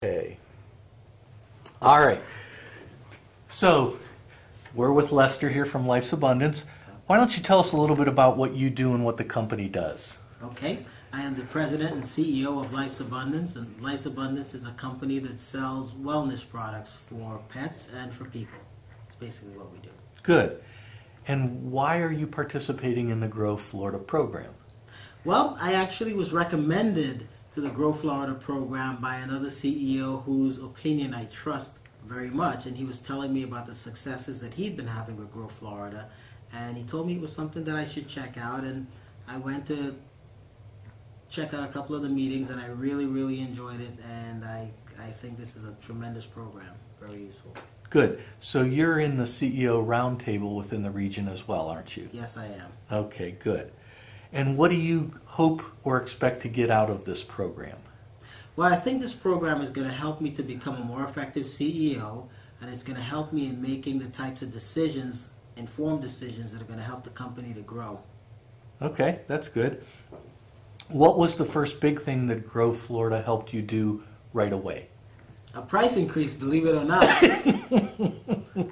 Okay. All right. So we're with Lester here from Life's Abundance. Why don't you tell us a little bit about what you do and what the company does? Okay. I am the president and CEO of Life's Abundance, and Life's Abundance is a company that sells wellness products for pets and for people. It's basically what we do. Good. And why are you participating in the Grow Florida program? Well, I actually was recommended to the Grow Florida program by another CEO whose opinion I trust very much, and he was telling me about the successes that he'd been having with Grow Florida, and he told me it was something that I should check out, and I went to check out a couple of the meetings, and I really enjoyed it, and I think this is a tremendous program, very useful. Good. So you're in the CEO Roundtable within the region as well, aren't you? Yes, I am. Okay, good. And what do you hope or expect to get out of this program? Well, I think this program is going to help me to become a more effective CEO, and it's going to help me in making the types of decisions, informed decisions, that are going to help the company to grow. Okay, that's good. What was the first big thing that Grow Florida helped you do right away? A price increase, believe it or not.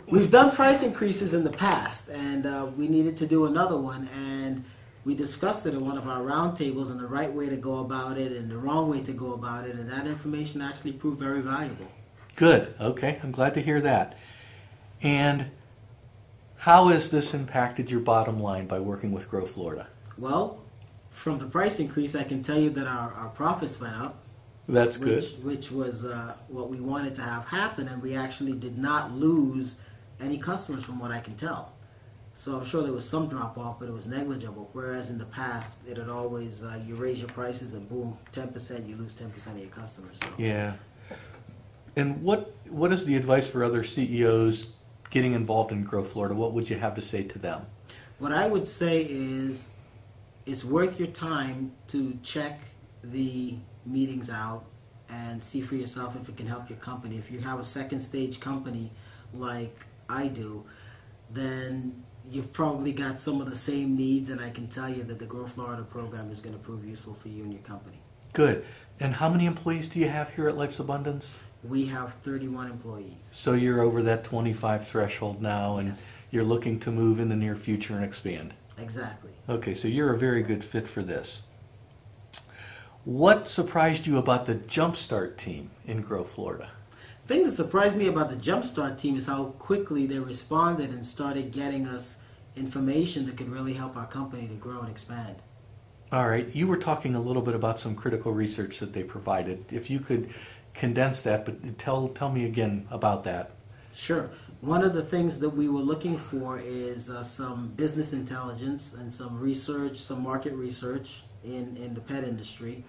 We've done price increases in the past, and we needed to do another one, and we discussed it at one of our roundtables, and the right way to go about it and the wrong way to go about it, and that information actually proved very valuable. Good. Okay, I'm glad to hear that. And how has this impacted your bottom line by working with Grow Florida? Well, from the price increase, I can tell you that our profits went up. That's good. Which was what we wanted to have happen, and we actually did not lose any customers from what I can tell. So I'm sure there was some drop-off, but it was negligible, whereas in the past, it had always, you raise your prices and boom, 10%, you lose 10% of your customers. So. Yeah. And what is the advice for other CEOs getting involved in Grow Florida? What would you have to say to them? What I would say is it's worth your time to check the meetings out and see for yourself if it can help your company. If you have a second stage company like I do, then you've probably got some of the same needs, and I can tell you that the Grow Florida program is going to prove useful for you and your company. Good. And how many employees do you have here at Life's Abundance? We have 31 employees. So you're over that 25 threshold now, and yes, you're looking to move in the near future and expand. Exactly. Okay, so you're a very good fit for this. What surprised you about the Jumpstart team in Grow Florida? The thing that surprised me about the Jumpstart team is how quickly they responded and started getting us information that could really help our company to grow and expand. All right. You were talking a little bit about some critical research that they provided. If you could condense that, but tell me again about that. Sure. One of the things that we were looking for is some business intelligence and some research, some market research in the pet industry.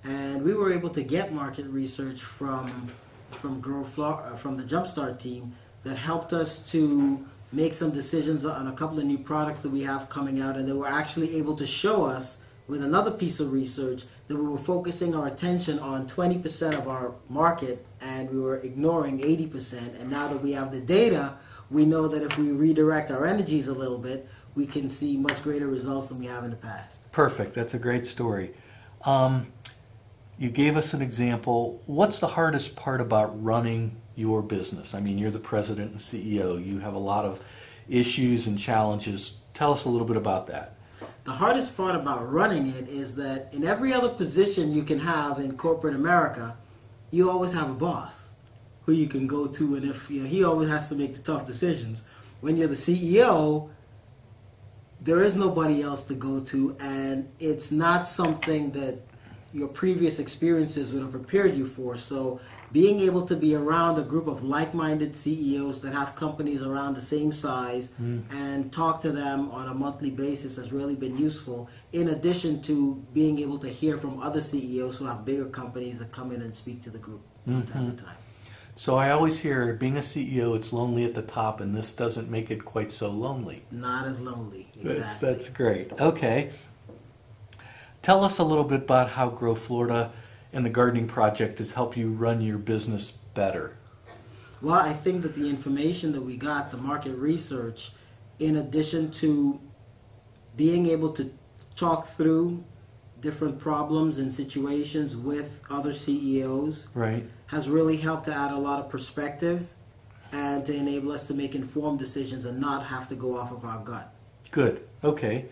And we were able to get market research from the Jumpstart team that helped us to make some decisions on a couple of new products that we have coming out, and they were actually able to show us with another piece of research that we were focusing our attention on 20% of our market and we were ignoring 80%, and now that we have the data, we know that if we redirect our energies a little bit, we can see much greater results than we have in the past. Perfect. That's a great story. You gave us an example. What's the hardest part about running your business? I mean, you're the president and CEO. You have a lot of issues and challenges. Tell us a little bit about that. The hardest part about running it is that in every other position you can have in corporate America, you always have a boss who you can go to, and if he always has to make the tough decisions. When you're the CEO, there is nobody else to go to, and it's not something that your previous experiences would have prepared you for. So being able to be around a group of like-minded CEOs that have companies around the same size and talk to them on a monthly basis has really been useful, in addition to being able to hear from other CEOs who have bigger companies that come in and speak to the group from time to time. So I always hear, being a CEO, it's lonely at the top, and this doesn't make it quite so lonely. Not as lonely, exactly. That's great. Okay. Tell us a little bit about how Grow Florida and the Gardening Project has helped you run your business better. Well, I think that the information that we got, the market research, in addition to being able to talk through different problems and situations with other CEOs Right. has really helped to add a lot of perspective and to enable us to make informed decisions and not have to go off of our gut. Good. Okay.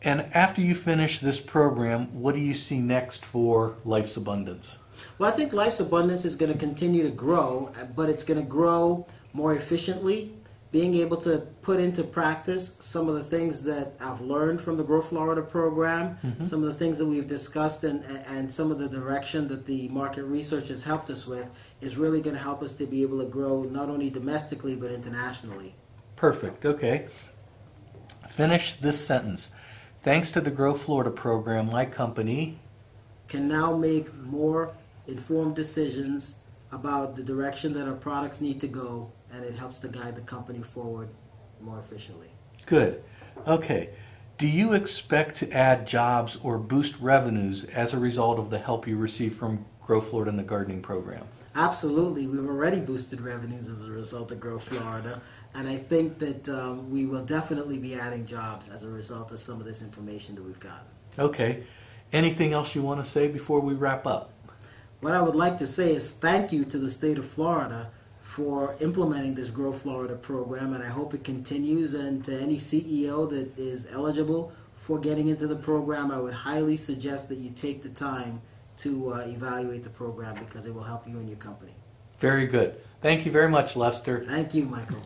And after you finish this program, what do you see next for Life's Abundance? Well, I think Life's Abundance is going to continue to grow, but it's going to grow more efficiently, being able to put into practice some of the things that I've learned from the Grow Florida program, some of the things that we've discussed, and some of the direction that the market research has helped us with is really going to help us to be able to grow not only domestically but internationally. Perfect. Okay. Finish this sentence. Thanks to the Grow Florida program, my company can now make more informed decisions about the direction that our products need to go, and it helps to guide the company forward more efficiently. Good. Okay. Do you expect to add jobs or boost revenues as a result of the help you receive from Grow Florida and the gardening program? Absolutely. We've already boosted revenues as a result of Grow Florida, and I think that we will definitely be adding jobs as a result of some of this information that we've gotten. Okay. Anything else you want to say before we wrap up? What I would like to say is thank you to the state of Florida for implementing this Grow Florida program, and I hope it continues. And to any CEO that is eligible for getting into the program, I would highly suggest that you take the time to evaluate the program because it will help you and your company. Very good. Thank you very much, Lester. Thank you, Michael.